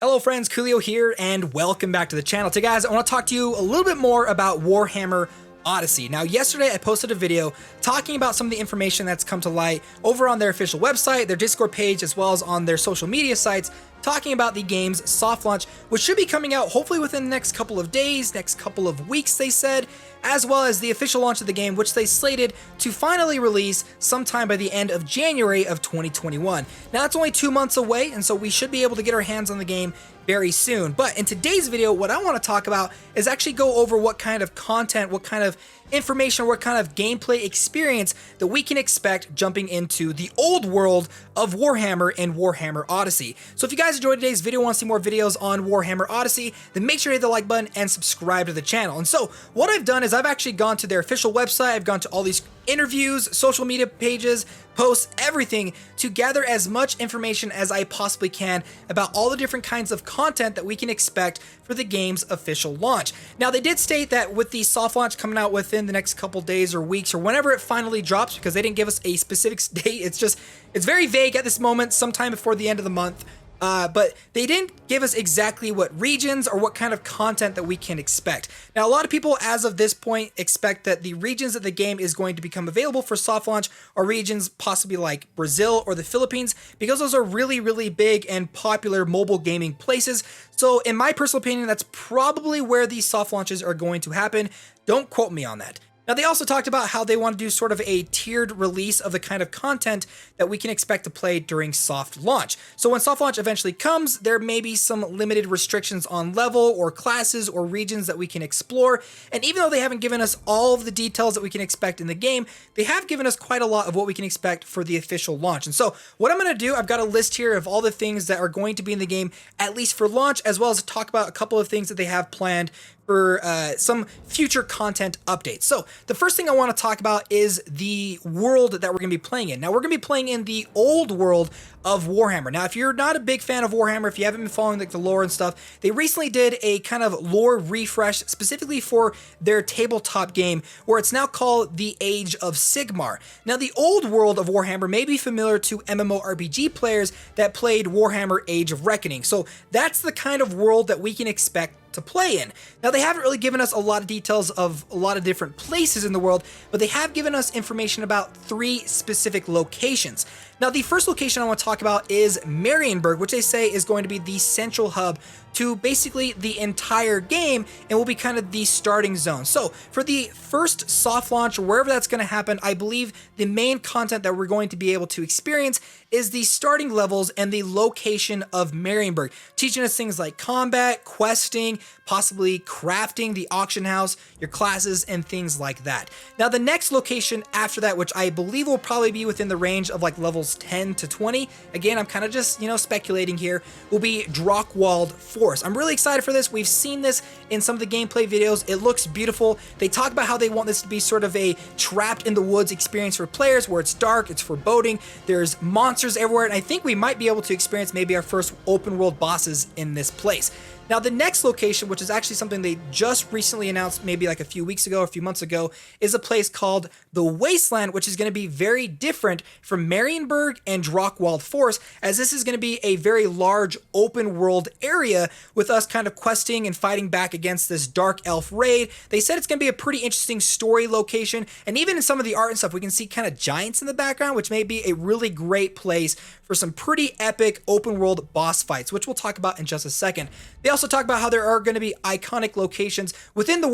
Hello friends, Koolio here, and welcome back to the channel. Today guys, I want to talk to you a little bit more about Warhammer Odyssey. Now yesterday I posted a video talking about some of the information that's come to light over on their official website, their Discord page, as well as on their social media sites, talking about the game's soft launch, which should be coming out hopefully within the next couple of days, next couple of weeks they said, as well as the official launch of the game, which they slated to finally release sometime by the end of January of 2021. Now that's only 2 months away, and so we should be able to get our hands on the game very soon. But in today's video, what I want to talk about is actually go over what kind of content, what kind of information, what kind of gameplay experience that we can expect jumping into the old world of Warhammer and Warhammer Odyssey. So if you guys enjoyed today's video, want to see more videos on Warhammer Odyssey, then make sure to hit the like button and subscribe to the channel. And so what I've done is I've actually gone to their official website, I've gone to all these interviews, social media pages, posts, everything to gather as much information as I possibly can about all the different kinds of content that we can expect for the game's official launch. Now they did state that with the soft launch coming out within the next couple days or weeks or whenever it finally drops, because they didn't give us a specific date, it's very vague at this moment, sometime before the end of the month. But they didn't give us exactly what regions or what kind of content that we can expect. Now, a lot of people, as of this point, expect that the regions that the game is going to become available for soft launch are regions possibly like Brazil or the Philippines, because those are really, really big and popular mobile gaming places. So in my personal opinion, that's probably where these soft launches are going to happen. Don't quote me on that. Now, they also talked about how they want to do sort of a tiered release of the kind of content that we can expect to play during soft launch. So when soft launch eventually comes, there may be some limited restrictions on level or classes or regions that we can explore. And even though they haven't given us all of the details that we can expect in the game, they have given us quite a lot of what we can expect for the official launch. And so what I'm going to do, I've got a list here of all the things that are going to be in the game, at least for launch, as well as talk about a couple of things that they have planned for some future content updates. So the first thing I want to talk about is the world that we're going to be playing in. Now we're going to be playing in the old world of Warhammer. Now if you're not a big fan of Warhammer, if you haven't been following like the lore and stuff, they recently did a kind of lore refresh specifically for their tabletop game where it's now called the Age of Sigmar. Now the old world of Warhammer may be familiar to MMORPG players that played Warhammer Age of Reckoning. So that's the kind of world that we can expect to play in. Now they haven't really given us a lot of details of a lot of different places in the world, but they have given us information about 3 specific locations. Now the first location I want to talk about is Marienburg, which they say is going to be the central hub to basically the entire game and will be kind of the starting zone. So for the first soft launch, or wherever that's going to happen, I believe the main content that we're going to be able to experience is the starting levels and the location of Marienburg, teaching us things like combat, questing, possibly crafting, the auction house, your classes, and things like that. Now the next location after that, which I believe will probably be within the range of like levels 10 to 20, again I'm kind of just speculating here, will be Drockwald Forest. I'm really excited for this. We've seen this in some of the gameplay videos. It looks beautiful. They talk about how they want this to be sort of a trapped in the woods experience for players where it's dark, it's foreboding, there's monsters everywhere, and I think we might be able to experience maybe our first open world bosses in this place. Now the next location, which is actually something they just recently announced maybe like a few weeks ago or a few months ago, is a place called the Wasteland, which is going to be very different from Marienburg and Drockwald Forest, as this is going to be a very large open world area with us kind of questing and fighting back against this dark elf raid. They said it's going to be a pretty interesting story location, and even in some of the art and stuff we can see kind of giants in the background, which may be a really great place for some pretty epic open world boss fights, which we'll talk about in just a second. They also talk about how there are going to be iconic locations within the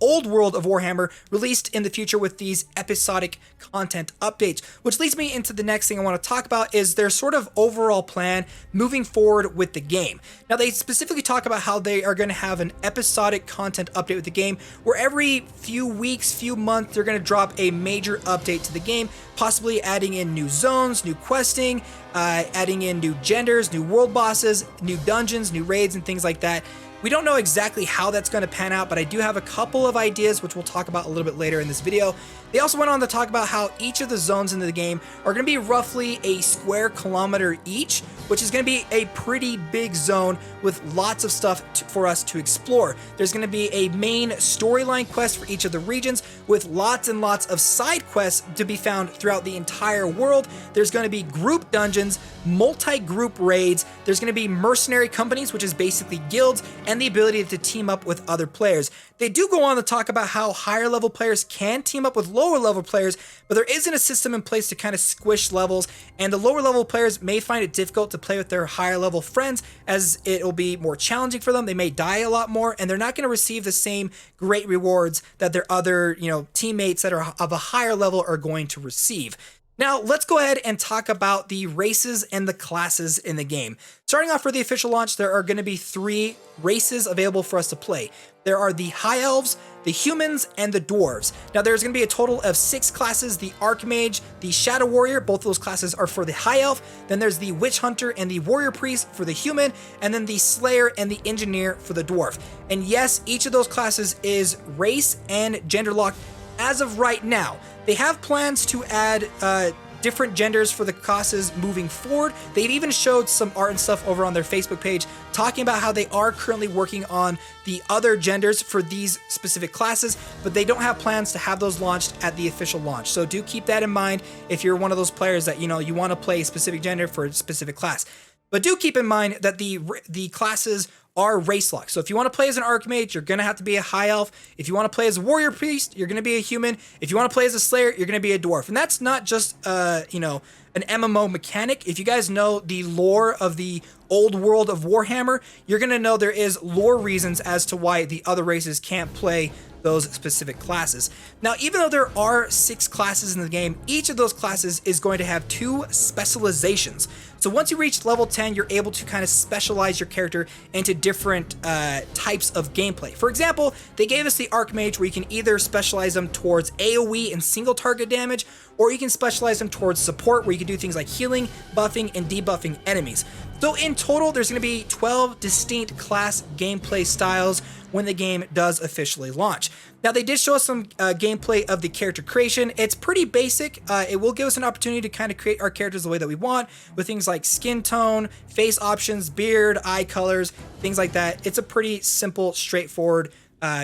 old world of Warhammer released in the future with these episodic content updates, which leads me into the next thing I want to talk about is their sort of overall plan moving forward with the game. Now they specifically talk about how they are going to have an episodic content update with the game where every few weeks, few months, they're going to drop a major update to the game, possibly adding in new zones, new questing, adding in new genders, new world bosses, new dungeons, new raids, and things like that. We don't know exactly how that's going to pan out, but I do have a couple of ideas, which we'll talk about a little bit later in this video. They also went on to talk about how each of the zones in the game are going to be roughly a square kilometer each, which is going to be a pretty big zone with lots of stuff for us to explore. There's going to be a main storyline quest for each of the regions with lots and lots of side quests to be found throughout the entire world. There's going to be group dungeons, multi-group raids. There's going to be mercenary companies, which is basically guilds, and the ability to team up with other players. They do go on to talk about how higher level players can team up with lower level players, but there isn't a system in place to kind of squish levels, and the lower level players may find it difficult to play with their higher level friends as it will be more challenging for them. They may die a lot more, and they're not going to receive the same great rewards that their other, teammates that are of a higher level are going to receive. Now, let's go ahead and talk about the races and the classes in the game. Starting off for the official launch, there are going to be 3 races available for us to play. There are the High Elves, the Humans, and the Dwarves. Now, there's going to be a total of 6 classes: the Archmage, the Shadow Warrior, both of those classes are for the High Elf. Then there's the Witch Hunter and the Warrior Priest for the Human, and then the Slayer and the Engineer for the Dwarf. And yes, each of those classes is race and gender locked as of right now. They have plans to add different genders for the classes moving forward. They've even showed some art and stuff over on their Facebook page talking about how they are currently working on the other genders for these specific classes, but they don't have plans to have those launched at the official launch. So do keep that in mind if you're one of those players that, you want to play a specific gender for a specific class. But do keep in mind that the classes are race locked. So if you want to play as an Archmage, you're going to have to be a High Elf. If you want to play as a Warrior Priest, you're going to be a Human. If you want to play as a Slayer, you're going to be a Dwarf. And that's not just, an MMO mechanic. If you guys know the lore of the old world of Warhammer, you're going to know there is lore reasons as to why the other races can't play those specific classes. Now, even though there are 6 classes in the game, each of those classes is going to have 2 specializations. So once you reach level 10, you're able to kind of specialize your character into different types of gameplay. For example, they gave us the Archmage, where you can either specialize them towards AoE and single target damage, or you can specialize them towards support, where you can do things like healing, buffing, and debuffing enemies. So in total, there's going to be 12 distinct class gameplay styles when the game does officially launch. Now, they did show us some gameplay of the character creation. It's pretty basic. It will give us an opportunity to kind of create our characters the way that we want, with things like skin tone, face options, beard, eye colors, things like that. It's a pretty simple, straightforward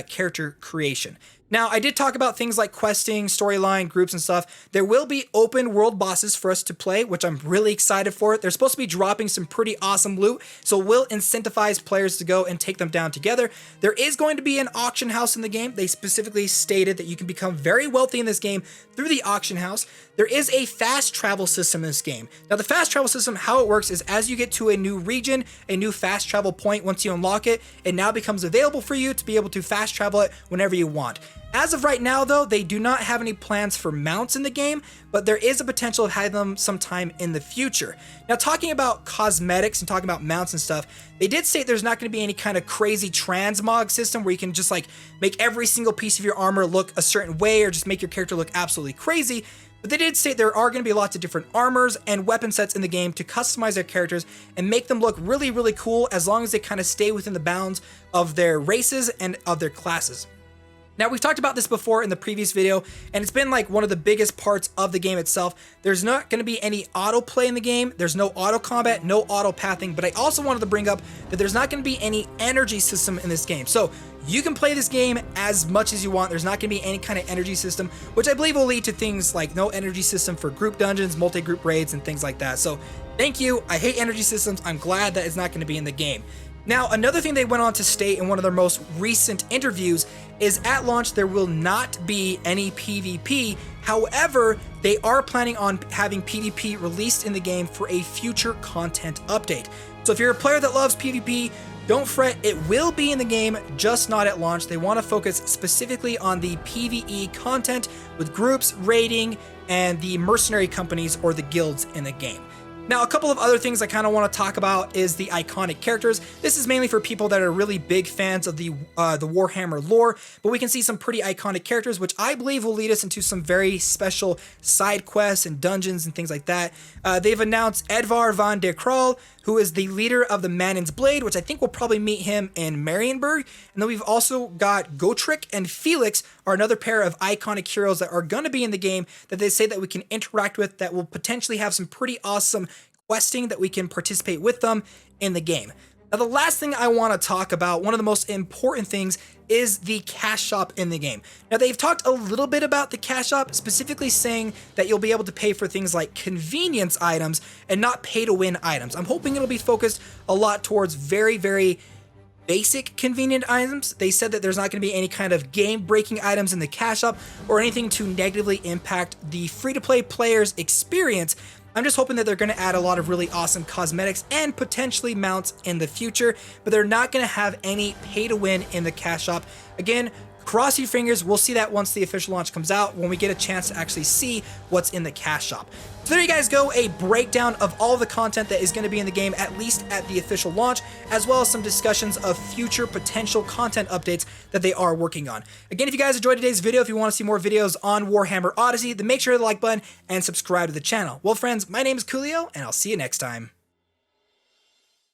character creation. Now, I did talk about things like questing, storyline, groups, and stuff. There will be open world bosses for us to play, which I'm really excited for. They're supposed to be dropping some pretty awesome loot, so we'll incentivize players to go and take them down together. There is going to be an auction house in the game. They specifically stated that you can become very wealthy in this game through the auction house. There is a fast travel system in this game. Now, the fast travel system, how it works is as you get to a new region, a new fast travel point, once you unlock it, it now becomes available for you to be able to fast travel it whenever you want. As of right now, though, they do not have any plans for mounts in the game, but there is a potential of having them sometime in the future. Now, talking about cosmetics and talking about mounts and stuff, they did state there's not going to be any kind of crazy transmog system where you can just like make every single piece of your armor look a certain way or just make your character look absolutely crazy. But they did state there are going to be lots of different armors and weapon sets in the game to customize their characters and make them look really, really cool, as long as they kind of stay within the bounds of their races and of their classes. Now, we've talked about this before in the previous video, and it's been like one of the biggest parts of the game itself. There's not going to be any autoplay in the game. There's no auto combat, no auto pathing, but I also wanted to bring up that there's not going to be any energy system in this game. So you can play this game as much as you want. There's not going to be any kind of energy system, which I believe will lead to things like no energy system for group dungeons, multi-group raids, and things like that. So thank you. I hate energy systems. I'm glad that it's not going to be in the game. Now, another thing they went on to state in one of their most recent interviews is at launch there will not be any PvP. However, they are planning on having PvP released in the game for a future content update. So if you're a player that loves PvP, don't fret, it will be in the game, just not at launch. They want to focus specifically on the PvE content with groups, raiding, and the mercenary companies or the guilds in the game. Now, a couple of other things I kind of want to talk about is the iconic characters. This is mainly for people that are really big fans of the Warhammer lore, but we can see some pretty iconic characters, which I believe will lead us into some very special side quests and dungeons and things like that. They've announced Edvar van der Kral, who is the leader of the Mannen's Blade, which I think we'll probably meet him in Marienburg. And then we've also got Gotrek and Felix are another pair of iconic heroes that are going to be in the game that they say that we can interact with, that will potentially have some pretty awesome questing that we can participate with them in the game. Now, the last thing I want to talk about, one of the most important things, is the cash shop in the game. Now, they've talked a little bit about the cash shop, specifically saying that you'll be able to pay for things like convenience items and not pay-to-win items. I'm hoping it'll be focused a lot towards very, very basic convenient items. They said that there's not going to be any kind of game-breaking items in the cash shop or anything to negatively impact the free-to-play player's experience. I'm just hoping that they're going to add a lot of really awesome cosmetics and potentially mounts in the future, but they're not going to have any pay to win in the cash shop. Again, cross your fingers. We'll see that once the official launch comes out, when we get a chance to actually see what's in the cash shop. So there you guys go, a breakdown of all the content that is going to be in the game, at least at the official launch, as well as some discussions of future potential content updates that they are working on. Again, if you guys enjoyed today's video, if you want to see more videos on Warhammer Odyssey, then make sure to hit the like button and subscribe to the channel. Well, friends, my name is Koolio, and I'll see you next time.